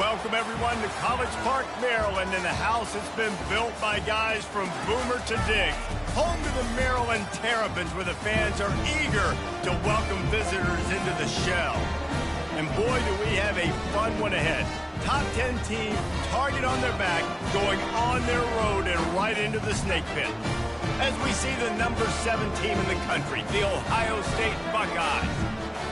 Welcome, everyone, to College Park, Maryland, and the house has been built by guys from Boomer to Dig. Home to the Maryland Terrapins, where the fans are eager to welcome visitors into the shell. And boy, do we have a fun one ahead. Top 10 team, target on their back, going on their road and right into the snake pit. As we see the number 7 team in the country, the Ohio State Buckeyes,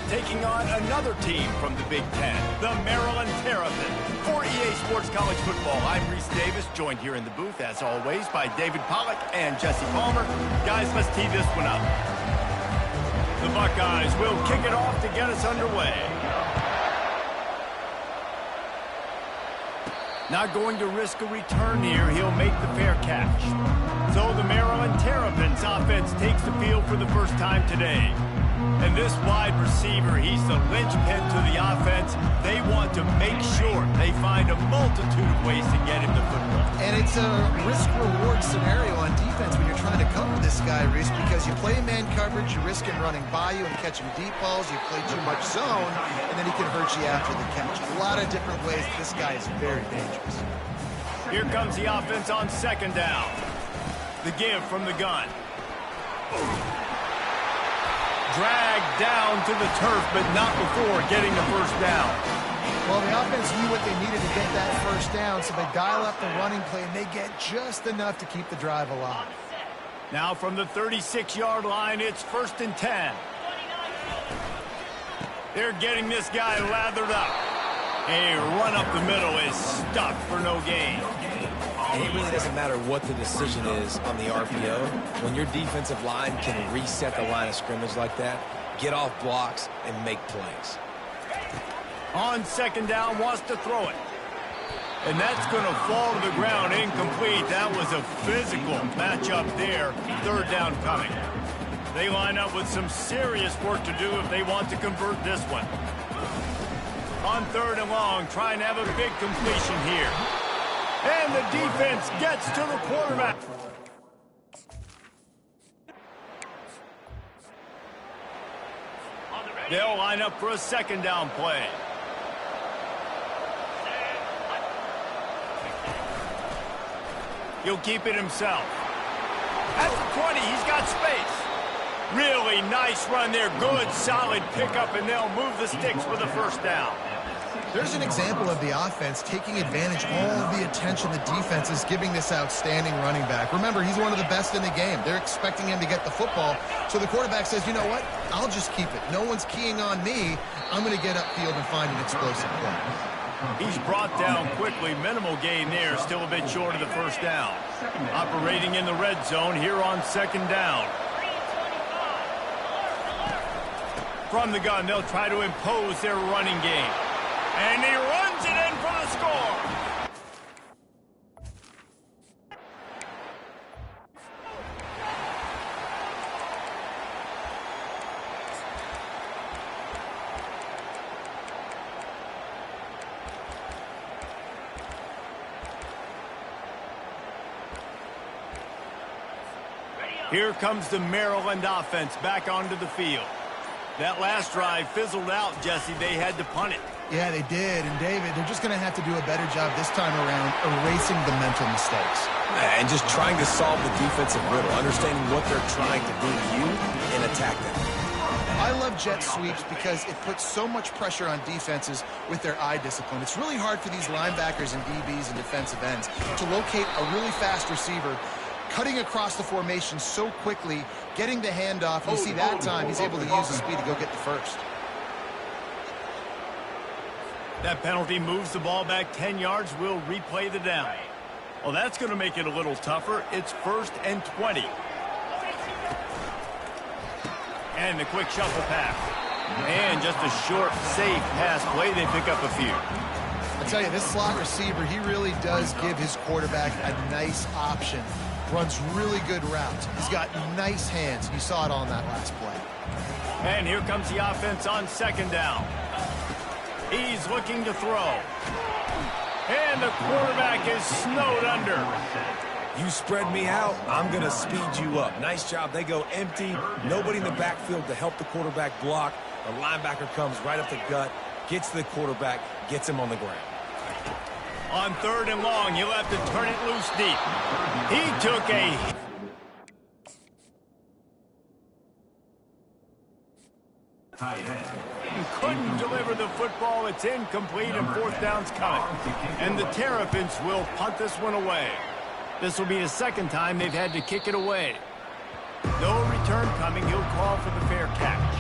taking on another team from the Big Ten, the Maryland Terrapins. For EA Sports College Football, I'm Reese Davis, joined here in the booth, as always, by David Pollack and Jesse Palmer. Guys, let's tee this one up. The Buckeyes will kick it off to get us underway. Not going to risk a return here. He'll make the fair catch. So the Maryland Terrapins offense takes the field for the first time today. And this wide receiver, he's the linchpin to the offense. They want to make sure they find a multitude of ways to get him the football. And it's a risk-reward scenario on defense when you're trying to cover this guy, Reese, because you play man coverage, you risk him running by you and catching deep balls. You play too much zone, and then he can hurt you after the catch. A lot of different ways. This guy is very dangerous. Here comes the offense on second down. The give from the gun. Dragged down to the turf, but not before getting the first down. Well, the offense knew what they needed to get that first down, so they dial up the running play, and they get just enough to keep the drive alive. Now from the 36-yard line, it's 1st and 10. They're getting this guy lathered up. A run up the middle is stuck for no gain. And it really doesn't matter what the decision is on the RPO. When your defensive line can reset the line of scrimmage like that, get off blocks and make plays. On second down, wants to throw it. And that's going to fall to the ground, incomplete. That was a physical matchup there. Third down coming. They line up with some serious work to do if they want to convert this one. On 3rd and long, trying to have a big completion here. And the defense gets to the quarterback. They'll line up for a second down play. He'll keep it himself. At the 20, he's got space. Really nice run there. Good, solid pickup, and they'll move the sticks for the first down. There's an example of the offense taking advantage of all the attention the defense is giving this outstanding running back. Remember, he's one of the best in the game. They're expecting him to get the football. So the quarterback says, you know what? I'll just keep it. No one's keying on me. I'm going to get upfield and find an explosive play. He's brought down quickly. Minimal gain there. Still a bit short of the first down. Operating in the red zone here on second down. From the gun, they'll try to impose their running game. And he runs it in for the score. Here comes the Maryland offense back onto the field. That last drive fizzled out, Jesse. They had to punt it. Yeah, they did. And, David, they're just going to have to do a better job this time around erasing the mental mistakes. And just trying to solve the defensive riddle, understanding what they're trying to do to you and attack them. I love jet sweeps because it puts so much pressure on defenses with their eye discipline. It's really hard for these linebackers and DBs and defensive ends to locate a really fast receiver, cutting across the formation so quickly, getting the handoff, and you see that time he's able to use the speed to go get the first. That penalty moves the ball back 10 yards. We'll replay the down. Well, that's going to make it a little tougher. It's 1st and 20. And the quick shuffle pass. And just a short, safe pass play. They pick up a few. I tell you, this slot receiver, he really does give his quarterback a nice option. Runs really good routes. He's got nice hands. You saw it on that last play. And here comes the offense on second down. He's looking to throw. And the quarterback is snowed under. You spread me out, I'm going to speed you up. Nice job. They go empty. Nobody in the backfield to help the quarterback block. The linebacker comes right up the gut, gets to the quarterback, gets him on the ground. On 3rd and long, he'll have to turn it loose deep. He took a... couldn't deliver the football. It's incomplete, and 4th down's coming. And the Terrapins will punt this one away. This will be the 2nd time they've had to kick it away. No return coming. He'll call for the fair catch.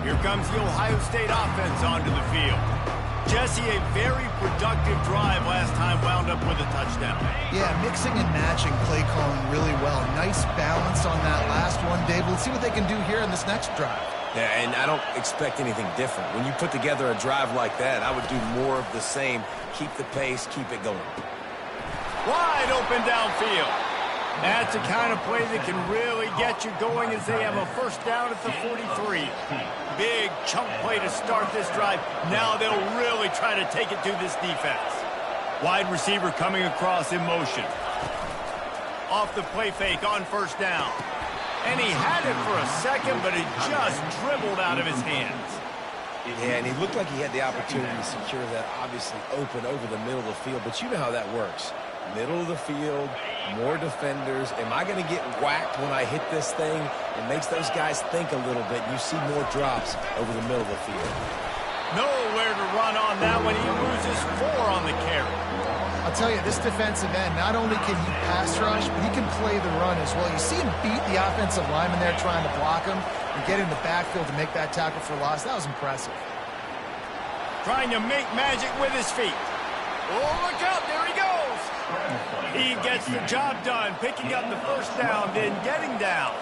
Here comes the Ohio State offense onto the field. Jesse, a very productive drive last time, wound up with a touchdown. Yeah, mixing and matching play calling really well. Nice balance on that last one, Dave. Let's see what they can do here in this next drive. Yeah, and I don't expect anything different. When you put together a drive like that, I would do more of the same. Keep the pace, keep it going. Wide open downfield. That's the kind of play that can really get you going as they have a 1st down at the 43. Big chunk play to start this drive. Now they'll really try to take it to this defense. Wide receiver coming across in motion. Off the play fake on 1st down. And he had it for a second, but it just dribbled out of his hands. Yeah, and he looked like he had the opportunity to secure that, obviously open over the middle of the field. But you know how that works. Middle of the field, more defenders. Am I going to get whacked when I hit this thing? It makes those guys think a little bit. You see more drops over the middle of the field. Nowhere to run on that one. He loses 4 on the carry. I'll tell you, this defensive end, not only can he pass rush, but he can play the run as well. You see him beat the offensive lineman there trying to block him and get in the backfield to make that tackle for loss. That was impressive. Trying to make magic with his feet. Oh, look out. There he goes. He gets the job done, picking up the 1st down, then getting down.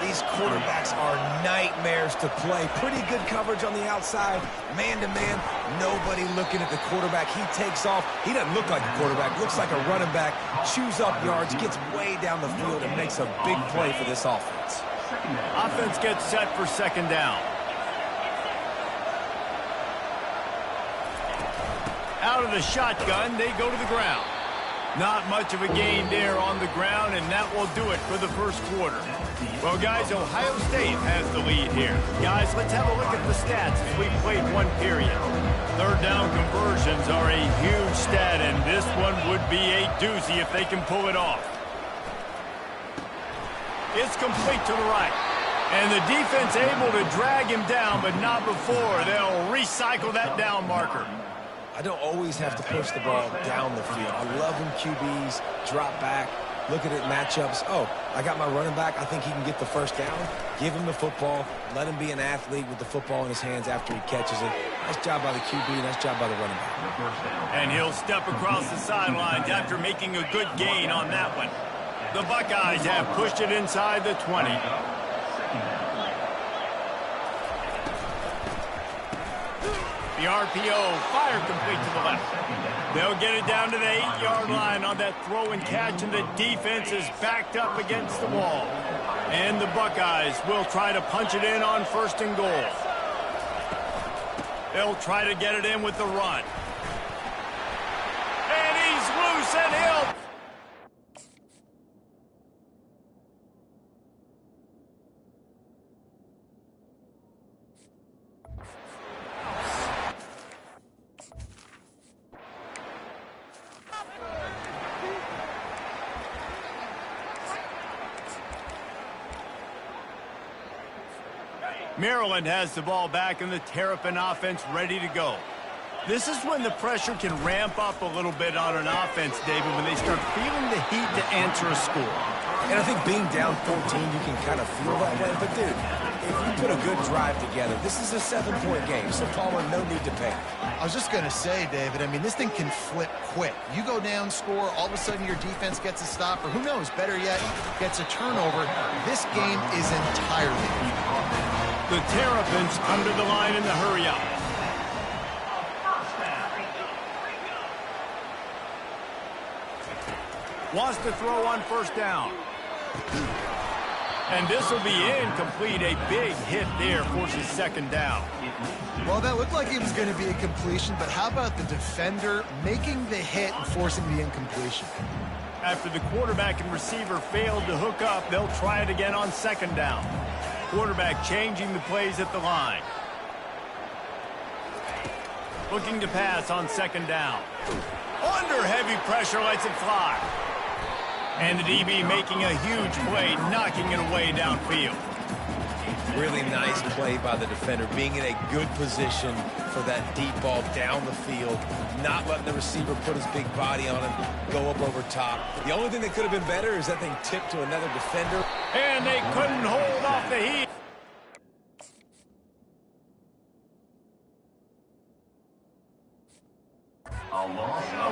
These quarterbacks are nightmares to play. Pretty good coverage on the outside. Man-to-man, nobody looking at the quarterback. He takes off. He doesn't look like a quarterback. Looks like a running back. Chews up yards, gets way down the field, and makes a big play for this offense. Offense gets set for 2nd down. Out of the shotgun, they go to the ground. Not much of a gain there on the ground, and that will do it for the 1st quarter. Well, guys, Ohio State has the lead here. Guys, let's have a look at the stats as we played 1 period. 3rd down conversions are a huge stat, and this one would be a doozy if they can pull it off. It's complete to the right. And the defense able to drag him down, but not before. They'll recycle that down marker. I don't always have to push the ball down the field. I love when QBs drop back, look at it matchups. Oh, I got my running back. I think he can get the 1st down. Give him the football. Let him be an athlete with the football in his hands after he catches it. Nice job by the QB. Nice job by the running back. And he'll step across the sidelines after making a good gain on that one. The Buckeyes have pushed it inside the 20. The RPO, fire complete to the left. They'll get it down to the 8-yard line on that throw and catch, and the defense is backed up against the wall. And the Buckeyes will try to punch it in on 1st and goal. They'll try to get it in with the run. And he's loose, and he'll... Maryland has the ball back and the Terrapin offense ready to go. This is when the pressure can ramp up a little bit on an offense, David, when they start feeling the heat to answer a score. And I think being down 14, you can kind of feel that way. But, dude, if you put a good drive together, this is a 7-point game, so Palmer, no need to panic. I was just going to say, David, I mean, this thing can flip quick. You go down, score, all of a sudden your defense gets a stop, or who knows, better yet, gets a turnover. This game is entirely different. The Terrapins come to the line in the hurry-up. Wants to throw on 1st down. And this will be incomplete. A big hit there forces 2nd down. Well, that looked like it was going to be a completion, but how about the defender making the hit and forcing the incompletion? After the quarterback and receiver failed to hook up, they'll try it again on 2nd down. Quarterback changing the plays at the line. Looking to pass on second down. Under heavy pressure, lets it fly. And the DB making a huge play, knocking it away downfield. Really nice play by the defender, being in a good position for that deep ball down the field, not letting the receiver put his big body on him, go up over top. The only thing that could have been better is that thing tipped to another defender. And they couldn't hold off the heat.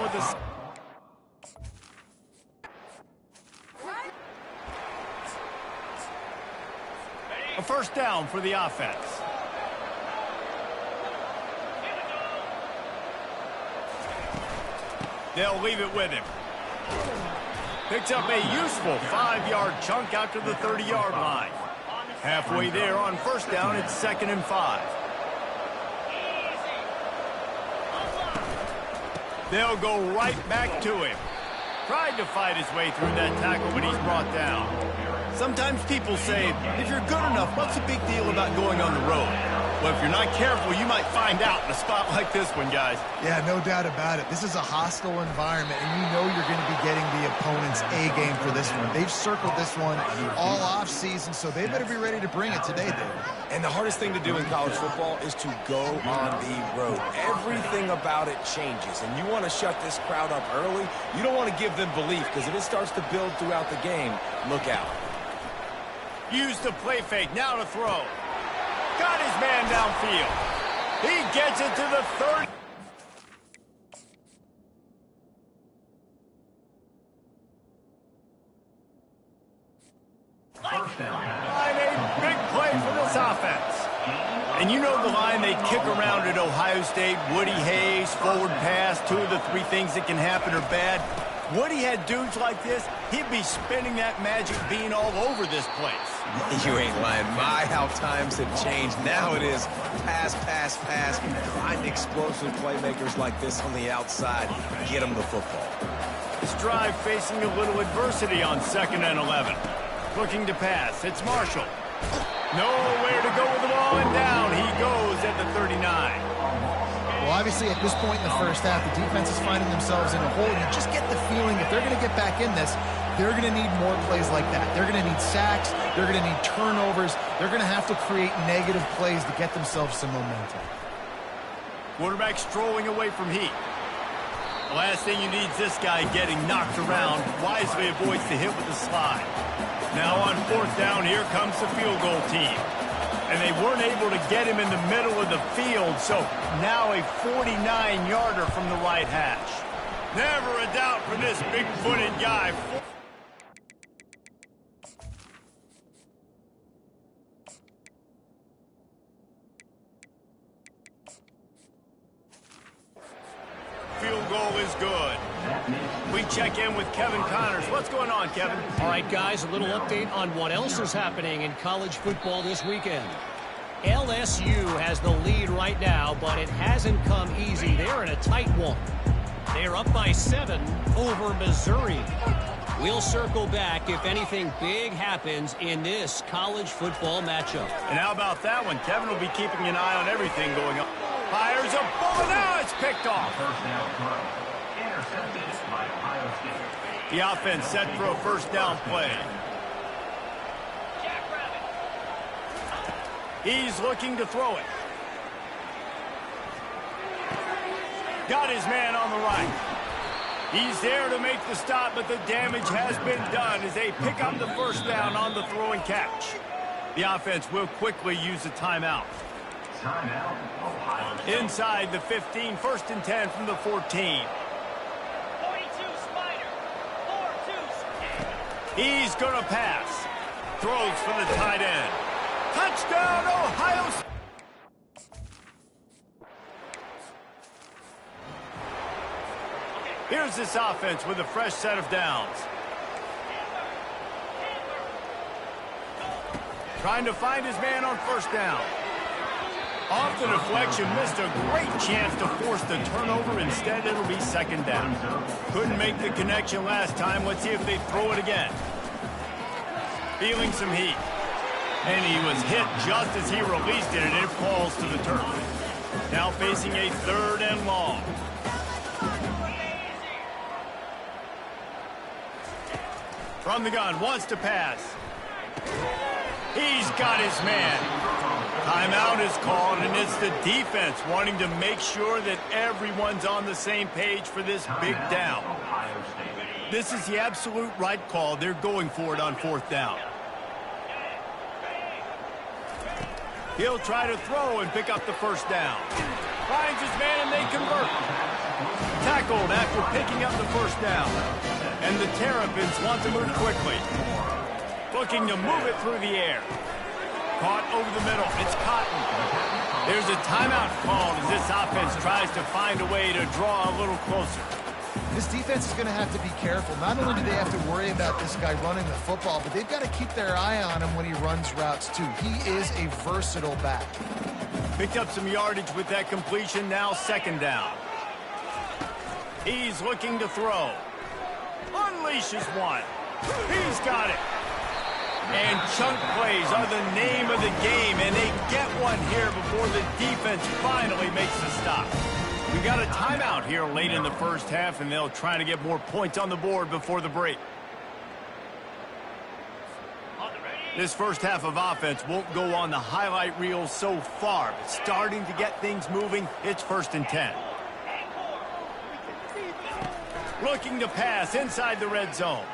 With the a first down for the offense. They'll leave it with him. Picks up a useful 5-yard chunk out to the 30-yard line. Halfway there on first down, it's 2nd and 5. They'll go right back to him. Tried to fight his way through that tackle, but he's brought down. Sometimes people say, if you're good enough, what's the big deal about going on the road? Well, if you're not careful, you might find out in a spot like this one, guys. Yeah, no doubt about it. This is a hostile environment, and you know you're going to be getting the opponent's A-game for this one. They've circled this one all off-season, so they better be ready to bring it today, David. And the hardest thing to do in college football is to go on the road. Everything about it changes, and you want to shut this crowd up early. You don't want to give them belief, because if it starts to build throughout the game, look out. Use the play fake, now to throw. Got his man downfield. He gets it to the 30. Line, a big play for this offense. And you know the line they kick around at Ohio State, Woody Hayes, forward pass, 2 of the 3 things that can happen are bad. Woody had dudes like this, he'd be spinning that magic bean all over this place. You ain't lying. My, how times have changed. Now it is pass, pass, pass. Find explosive playmakers like this on the outside. Get them the football. This drive facing a little adversity on 2nd and 11. Looking to pass. It's Marshall. Nowhere to go with the ball, and down he goes at the 39. Well, obviously, at this point in the first half, the defense is finding themselves in a hole. You just get the feeling if they're going to get back in this, they're going to need more plays like that. They're going to need sacks. They're going to need turnovers. They're going to have to create negative plays to get themselves some momentum. Quarterback strolling away from heat. The last thing you need is this guy getting knocked around. Wisely avoids the hit with the slide. Now on 4th down, here comes the field goal team. And they weren't able to get him in the middle of the field, so now a 49-yarder from the right hash. Never a doubt for this big-footed guy. Field goal is good. We check in with Kevin Connors. What's going on, Kevin? All right, guys, a little update on what else is happening in college football this weekend. LSU has the lead right now, but it hasn't come easy. They're in a tight one. They're up by 7 over Missouri. We'll circle back if anything big happens in this college football matchup. And how about that one? Kevin will be keeping an eye on everything going on. Fires a bullet. Now it's picked off. The offense set for a first down play. He's looking to throw it. Got his man on the right. He's there to make the stop, but the damage has been done as they pick up the first down on the throw and catch. The offense will quickly use a timeout. Inside the 15, 1st and 10 from the 14. He's going to pass. Throws for the tight end. Touchdown, Ohio State. Here's this offense with a fresh set of downs. Trying to find his man on first down. Off the deflection, missed a great chance to force the turnover. Instead, it'll be 2nd down. Couldn't make the connection last time. Let's see if they throw it again. Feeling some heat. And he was hit just as he released it, and it falls to the turf. Now facing a 3rd and long. From the gun, wants to pass. He's got his man. Timeout is called, and it's the defense wanting to make sure that everyone's on the same page for this big down. This is the absolute right call. They're going for it on 4th down. He'll try to throw and pick up the 1st down. Finds his man, and they convert. Tackled after picking up the 1st down. And the Terrapins want to move quickly. Looking to move it through the air. Caught over the middle. It's Cotton. There's a timeout called as this offense tries to find a way to draw a little closer. This defense is going to have to be careful. Not only do they have to worry about this guy running the football, but they've got to keep their eye on him when he runs routes, too. He is a versatile back. Picked up some yardage with that completion. Now 2nd down. He's looking to throw. Unleashes one. He's got it. And chunk plays are the name of the game, and they get one here before the defense finally makes the stop. We got a timeout here late in the 1st half, and they'll try to get more points on the board before the break. This 1st half of offense won't go on the highlight reel so far, but starting to get things moving. It's 1st and 10. Looking to pass inside the red zone.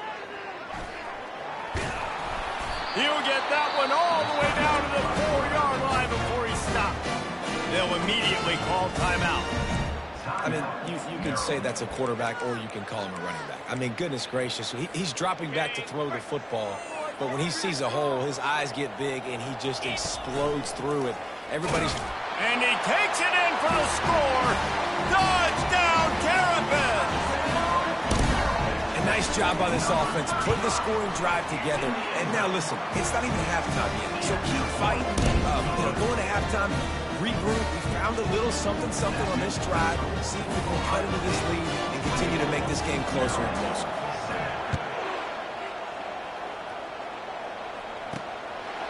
He'll get that one all the way down to the 4-yard line before he stopped. They'll immediately call timeout. I mean, you can say that's a quarterback or you can call him a running back. I mean, goodness gracious, he's dropping back to throw the football, but when he sees a hole, his eyes get big and he just explodes through it. Everybody's... And he takes it in for the score. Touchdown, Terrapins! Nice job by this offense, putting the scoring drive together. And now listen, it's not even halftime yet, so keep fighting. Going to halftime, regroup. We found a little something on this drive. See if we can cut into this lead and continue to make this game closer and closer.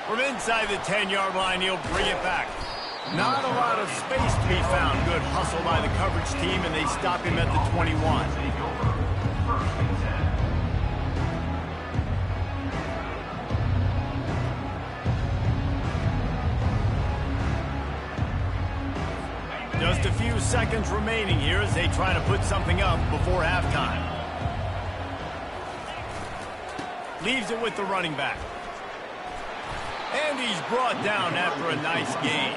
From inside the 10-yard line, he'll bring it back. Not a lot of space to be found. Good hustle by the coverage team, and they stop him at the 21. Just a few seconds remaining here as they try to put something up before halftime. Leaves it with the running back. And he's brought down after a nice gain.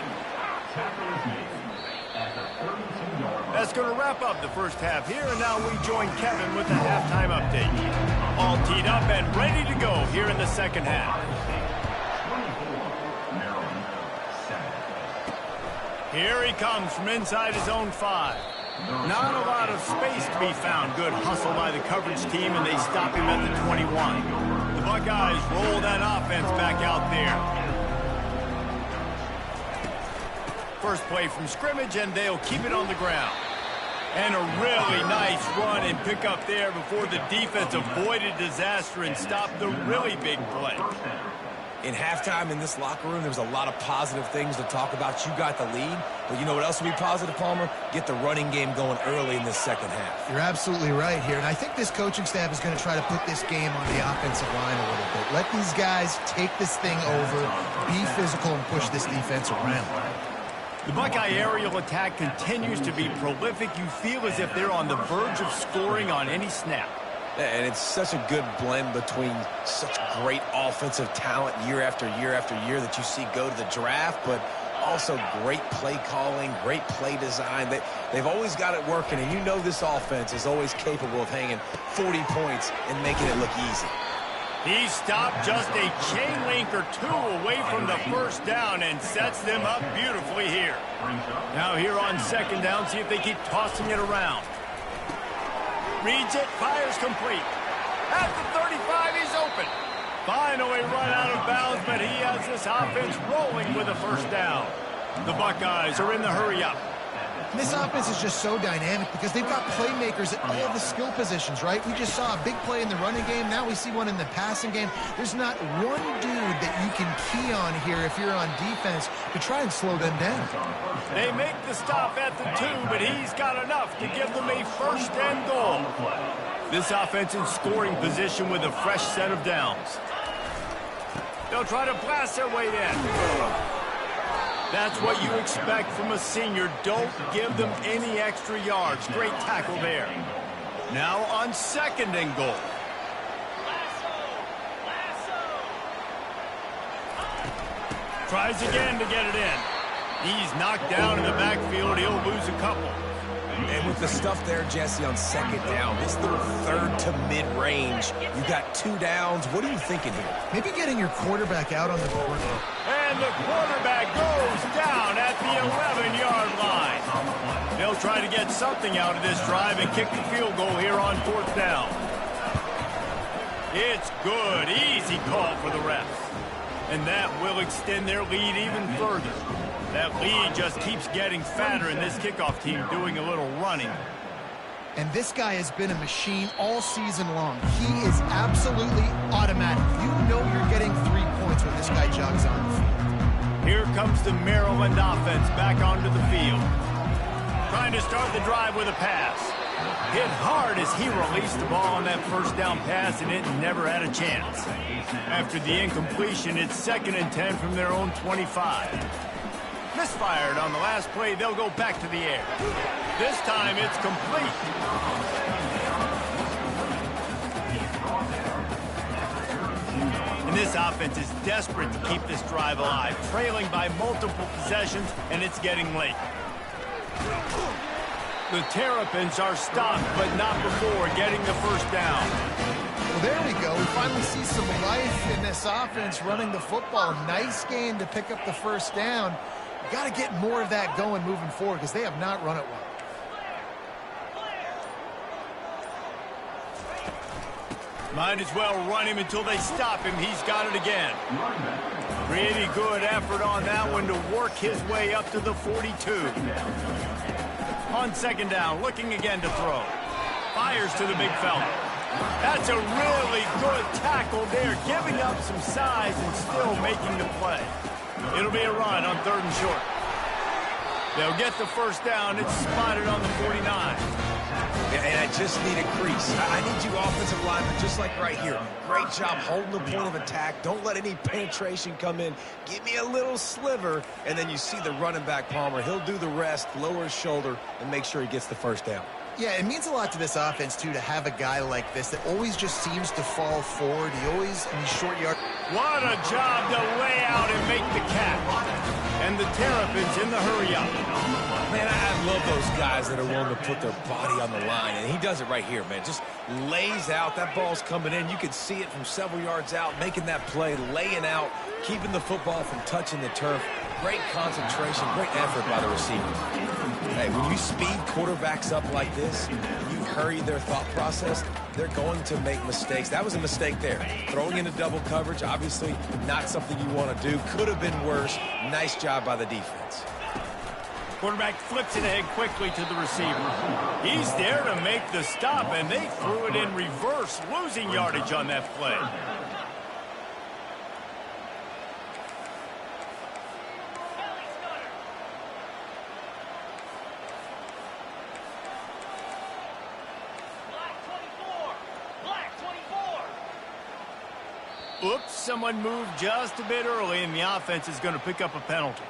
That's going to wrap up the 1st half here, and now we join Kevin with the halftime update. All teed up and ready to go here in the 2nd half. Here he comes from inside his own 5. Not a lot of space to be found. Good hustle by the coverage team, and they stop him at the 21. The Buckeyes roll that offense back out there. First play from scrimmage, and they'll keep it on the ground. And a really nice run and pick up there before the defense avoided disaster and stopped the really big play. In halftime in this locker room, there was a lot of positive things to talk about. You got the lead, but you know what else will be positive, Palmer? Get the running game going early in this 2nd half. You're absolutely right here, and I think this coaching staff is going to try to put this game on the offensive line a little bit. Let these guys take this thing over, be physical, and push this defense around. The Buckeye aerial attack continues to be prolific. You feel as if they're on the verge of scoring on any snap. And it's such a good blend between such great offensive talent year after year after year that you see go to the draft, but also great play calling, great play design. They've always got it working, and you know this offense is always capable of hanging 40 points and making it look easy. He stopped just a chain link or two away from the 1st down and sets them up beautifully here. Now here on 2nd down, see if they keep tossing it around. Reads it, fires complete. At the 35, he's open. Finally run out of bounds, but he has this offense rolling with a 1st down. The Buckeyes are in the hurry-up. This offense is just so dynamic because they've got playmakers at all the skill positions, right? We just saw a big play in the running game. Now we see one in the passing game. There's not one dude that you can key on here if you're on defense to try and slow them down. They make the stop at the 2, but he's got enough to give them a first and goal. This offense in scoring position with a fresh set of downs. They'll try to blast their way in. That's what you expect from a senior. Don't give them any extra yards. Great tackle there. Now on 2nd and goal. Tries again to get it in. He's knocked down in the backfield. He'll lose a couple. And with the stuff there, Jesse, on 2nd down, this little 3rd to mid-range, you got 2 downs. What are you thinking here? Maybe getting your quarterback out on the board. And the quarterback goes down at the 11-yard line. They'll try to get something out of this drive and kick the field goal here on 4th down. It's good. Easy call for the refs. And that will extend their lead even further. That lead just keeps getting fatter, and this kickoff team doing a little running. And this guy has been a machine all season long. He is absolutely automatic. You know you're getting 3 points when this guy jogs on the field. Here comes the Maryland offense back onto the field. Trying to start the drive with a pass. Hit hard as he released the ball on that first down pass, and it never had a chance. After the incompletion, it's 2nd and 10 from their own 25. Misfired on the last play. They'll go back to the air. This time it's complete. And this offense is desperate to keep this drive alive, trailing by multiple possessions, and it's getting late. The Terrapins are stopped, but not before getting the first down. Well, there we go. We finally see some life in this offense running the football. Nice gain to pick up the first down. Got to get more of that going moving forward because they have not run it well. Might as well run him until they stop him. He's got it again. Pretty good effort on that one to work his way up to the 42. On 2nd down, looking again to throw. Fires to the big fella. That's a really good tackle there, giving up some size and still making the play. It'll be a run on 3rd and short. They'll get the first down. It's spotted on the 49. And I just need a crease. I need you offensive linemen, just like right here. Great job holding the point of attack. Don't let any penetration come in. Give me a little sliver, and then you see the running back, Palmer. He'll do the rest, lower his shoulder, and make sure he gets the first down. Yeah, it means a lot to this offense, too, to have a guy like this that always just seems to fall forward. He always, in these short yards. What a job to lay out and make the catch. And the Terrapins in the hurry-up. Man, I love those guys that are willing to put their body on the line, and he does it right here, man. Just lays out. That ball's coming in. You can see it from several yards out, making that play, laying out, keeping the football from touching the turf. Great concentration, great effort by the receiver. Hey, when you speed quarterbacks up like this, you hurry their thought process, they're going to make mistakes. That was a mistake there. Throwing into double coverage, obviously not something you want to do. Could have been worse. Nice job by the defense. Quarterback flips it ahead quickly to the receiver. He's there to make the stop, and they threw it in reverse, losing yardage on that play. Oops, someone moved just a bit early, and the offense is going to pick up a penalty.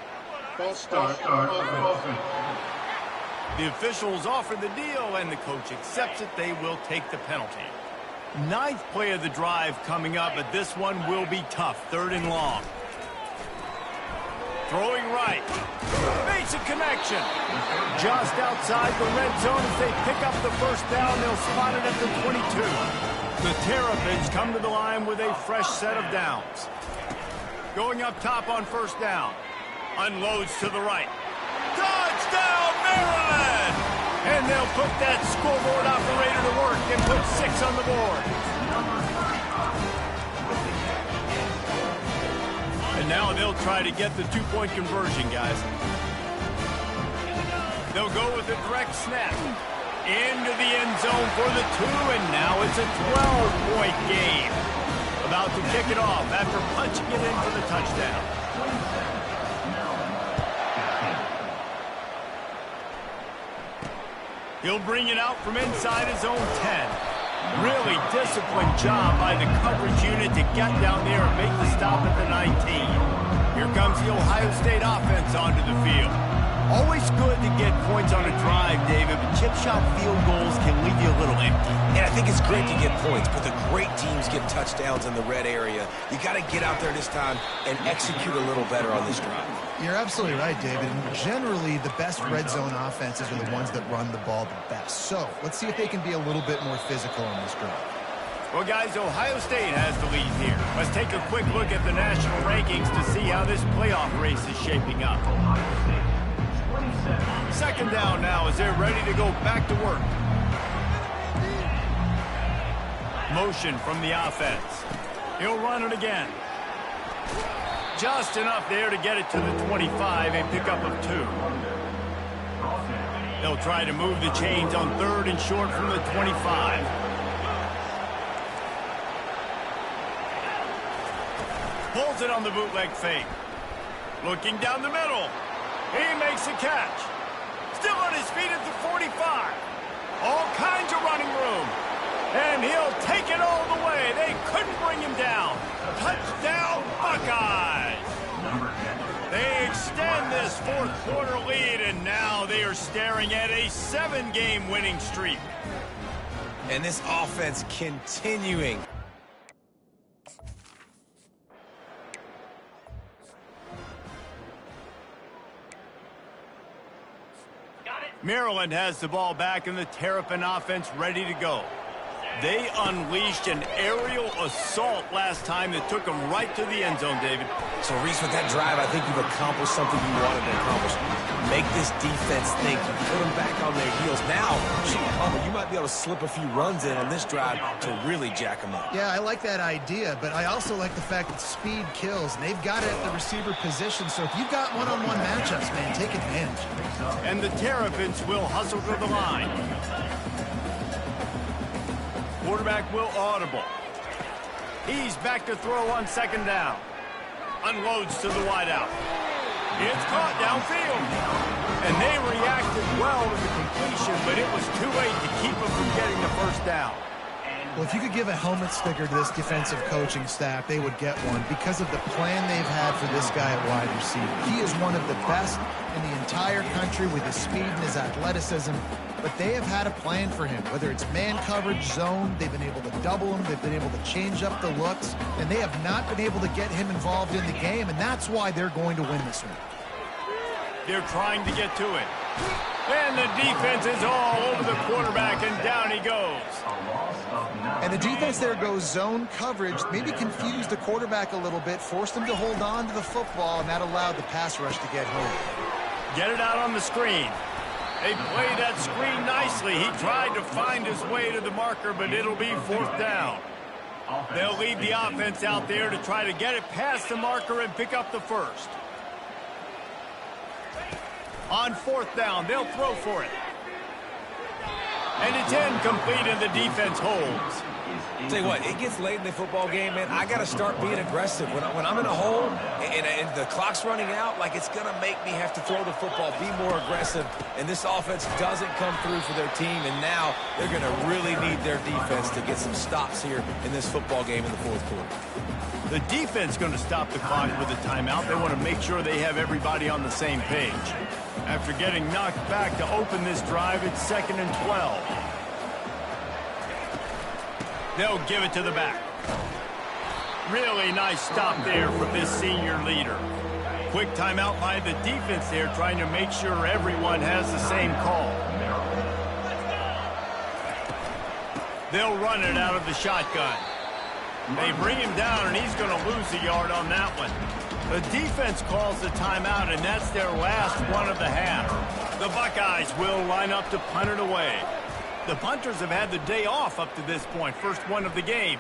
False start offense. The officials offer the deal, and the coach accepts it. They will take the penalty. 9th play of the drive coming up, but this one will be tough. 3rd and long. Throwing right. Makes a connection. Just outside the red zone as they pick up the first down. They'll spot it at the 22. The Terrapins come to the line with a fresh set of downs. Going up top on 1st down. Unloads to the right. Touchdown, Maryland! And they'll put that scoreboard operator to work and put 6 on the board. And now they'll try to get the 2-point conversion, guys. They'll go with a direct snap. Into the end zone for the 2, and now it's a 12-point game. About to kick it off after punching it in for the touchdown. He'll bring it out from inside his own 10. Really disciplined job by the coverage unit to get down there and make the stop at the 19. Here comes the Ohio State offense onto the field. Always good to get points on a drive, David, but chip shot field goals can leave you a little empty. And I think it's great to get points, but the great teams get touchdowns in the red area. You got to get out there this time and execute a little better on this drive. You're absolutely right, David. And generally, the best red zone offenses are the ones that run the ball the best. So let's see if they can be a little bit more physical on this drive. Well, guys, Ohio State has the lead here. Let's take a quick look at the national rankings to see how this playoff race is shaping up. Second down now as they're ready to go back to work. Motion from the offense. He'll run it again. Just enough there to get it to the 25, a pickup of 2. They'll try to move the chains on 3rd and short from the 25. Pulls it on the bootleg fake. Looking down the middle. He makes a catch. Still on his feet at the 45. All kinds of running room. And he'll take it all the way. They couldn't bring him down. Touchdown, Buckeyes. They extend this 4th quarter lead, and now they are staring at a 7-game winning streak. And this offense continuing. Maryland has the ball back and the Terrapin offense ready to go. They unleashed an aerial assault last time that took them right to the end zone, David. So, Reese, with that drive, I think you've accomplished something you wanted to accomplish. Make this defense think. You put them back on their heels. Now, you might be able to slip a few runs in on this drive to really jack them up. Yeah, I like that idea, but I also like the fact that speed kills. And they've got it at the receiver position, so if you've got one-on-one matchups, man, take advantage. And the Terrapins will hustle to the line. Quarterback will audible. He's back to throw on 2nd down. Unloads to the wideout. It's caught downfield. And they reacted well to the completion, but it was too late to keep them from getting the 1st down. Well, if you could give a helmet sticker to this defensive coaching staff, they would get one because of the plan they've had for this guy at wide receiver. He is one of the best in the entire country with his speed and his athleticism, but they have had a plan for him. Whether it's man coverage, zone, they've been able to double him, they've been able to change up the looks, and they have not been able to get him involved in the game, and that's why they're going to win this one. They're trying to get to it. And the defense is all over the quarterback, and down he goes. And the defense there goes zone coverage, maybe confused the quarterback a little bit, forced him to hold on to the football, and that allowed the pass rush to get home. Get it out on the screen. They played that screen nicely. He tried to find his way to the marker, but it'll be 4th down. They'll leave the offense out there to try to get it past the marker and pick up the 1st. On 4th down, they'll throw for it. And it's incomplete, and the defense holds. Tell you what, it gets late in the football game, man. I got to start being aggressive. When I'm in a hole and the clock's running out, like, it's going to make me have to throw the football, be more aggressive. And this offense doesn't come through for their team, and now they're going to really need their defense to get some stops here in this football game in the 4th quarter. The defense going to stop the clock with a timeout. They want to make sure they have everybody on the same page. After getting knocked back to open this drive, it's 2nd and 12. They'll give it to the back. Really nice stop there from this senior leader. Quick timeout by the defense there, trying to make sure everyone has the same call. They'll run it out of the shotgun. They bring him down, and he's going to lose a yard on that one. The defense calls the timeout, and that's their last one of the half. The Buckeyes will line up to punt it away. The punters have had the day off up to this point, first one of the game.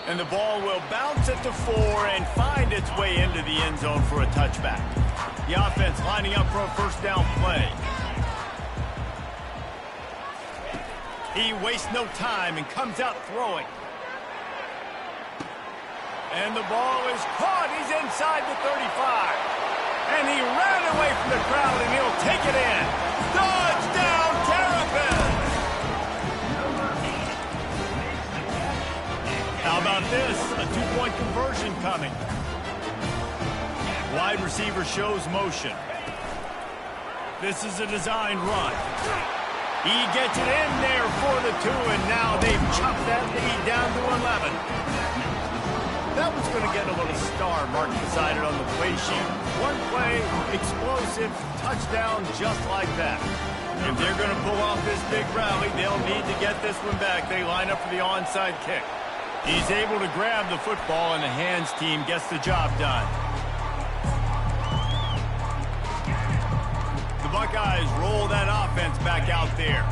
And the ball will bounce at the 4 and find its way into the end zone for a touchback. The offense lining up for a first down play. He wastes no time and comes out throwing. And the ball is caught. He's inside the 35. And he ran away from the crowd, and he'll take it in. Touchdown, Terrapins! How about this? A 2-point conversion coming. Wide receiver shows motion. This is a design run. He gets it in there for the 2, and now they've chopped that lead down to 11. That was going to get a little star mark decided on the play sheet. One play, explosive, touchdown just like that. If they're going to pull off this big rally, they'll need to get this one back. They line up for the onside kick. He's able to grab the football, and the hands team gets the job done. The Buckeyes roll that offense back out there.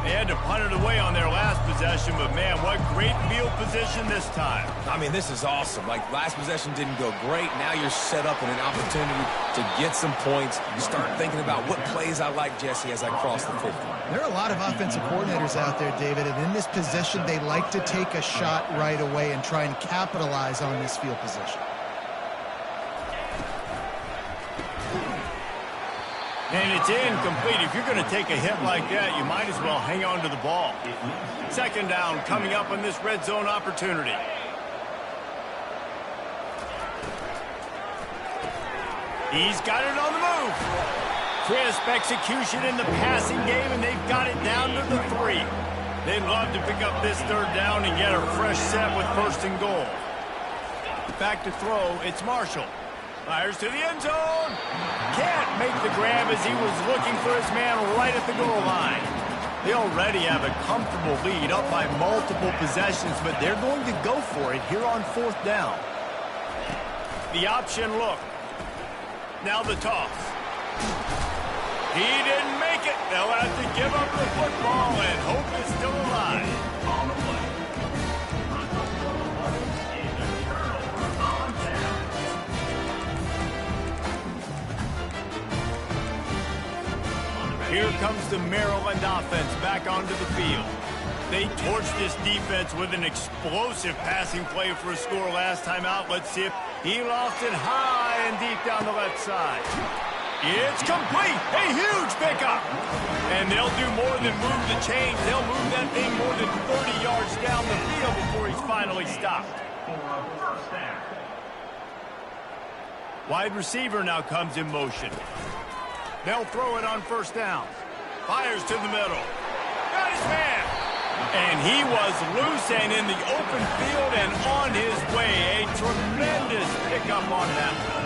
They had to punt it away on their last possession, but man, what great field position this time. I mean, this is awesome. Like, last possession didn't go great. Now you're set up in an opportunity to get some points. You start thinking about what plays I like, Jesse, as I cross the 50. There are a lot of offensive coordinators out there, David, and in this position, they like to take a shot right away and try and capitalize on this field position. And it's incomplete. If you're going to take a hit like that, you might as well hang on to the ball. Second down coming up on this red zone opportunity. He's got it on the move. Crisp execution in the passing game, and they've got it down to the 3. They'd love to pick up this third down and get a fresh set with first and goal. Back to throw, it's Marshall. Fires to the end zone. Can't make the grab as he was looking for his man right at the goal line. They already have a comfortable lead up by multiple possessions, but they're going to go for it here on fourth down. The option look. Now the toss. He didn't make it. They'll have to give up the football, and hope is still alive. On the play. Here comes the Maryland offense back onto the field. They torched this defense with an explosive passing play for a score last time out. Let's see if he lost it high and deep down the left side. It's complete. A huge pickup. And they'll do more than move the chains. They'll move that thing more than 30 yards down the field before he's finally stopped. Wide receiver now comes in motion. They'll throw it on first down. Fires to the middle. Got his man. And he was loose and in the open field and on his way. A tremendous pickup on that one.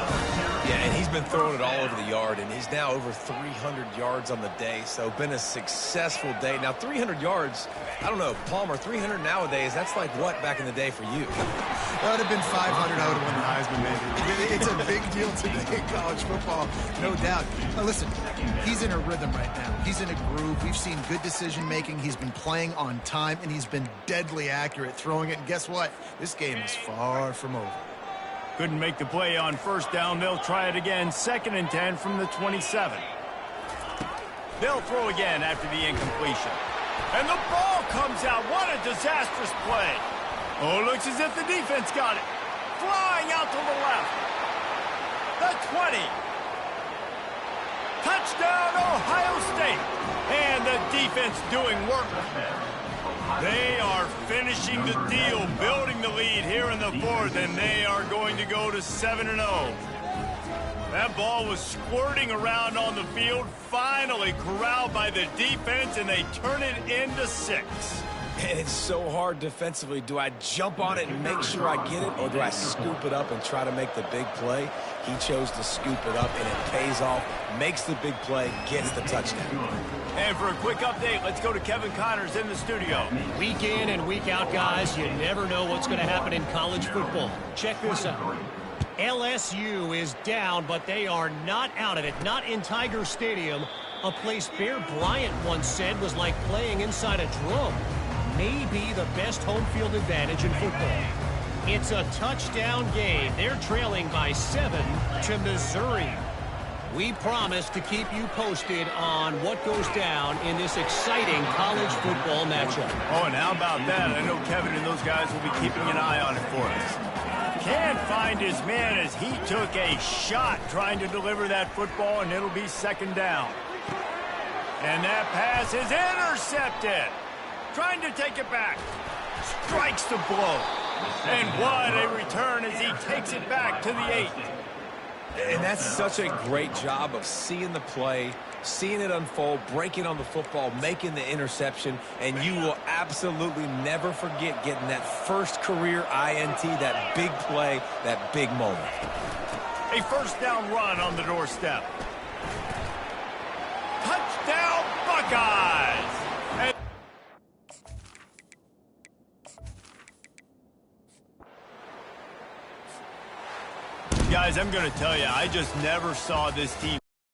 Yeah, and he's been throwing it all over the yard, and he's now over 300 yards on the day, so been a successful day. Now, 300 yards, I don't know, Palmer, 300 nowadays, that's like what back in the day for you? That would have been 500. I would have won the Heisman, maybe. It's a big deal today in college football, no doubt. Now, listen, he's in a rhythm right now. He's in a groove. We've seen good decision-making. He's been playing on time, and he's been deadly accurate throwing it. And guess what? This game is far from over. Couldn't make the play on first down. They'll try it again. 2nd and 10 from the 27. They'll throw again after the incompletion. And the ball comes out. What a disastrous play. Oh, looks as if the defense got it. Flying out to the left. The 20. Touchdown, Ohio State. And the defense doing work. They are finishing the deal, building the lead here in the 4th, and they are going to go to 7-0. That ball was squirting around on the field, finally corralled by the defense, and they turn it into 6. And it's so hard defensively. Do I jump on it and make sure I get it, or do I scoop it up and try to make the big play? He chose to scoop it up, and it pays off, makes the big play, gets the touchdown. And for a quick update, let's go to Kevin Connors in the studio. Week in and week out, guys, you never know what's going to happen in college football. Check this out. LSU is down, but they are not out of it, not in Tiger Stadium, a place Bear Bryant once said was like playing inside a drum. Maybe the best home field advantage in football. It's a touchdown game. They're trailing by 7 to Missouri. We promise to keep you posted on what goes down in this exciting college football matchup. Oh, and how about that? I know Kevin and those guys will be keeping an eye on it for us. Can't find his man as he took a shot trying to deliver that football, and it'll be second down. And that pass is intercepted. Trying to take it back. Strikes the blow. And what a return as he takes it back to the 8. And that's such a great job of seeing the play, seeing it unfold, breaking on the football, making the interception, and you will absolutely never forget getting that first career INT, that big play, that big moment. A first down run on the doorstep. Touchdown, Buckeyes! And guys, I'm going to tell you, I just never saw this team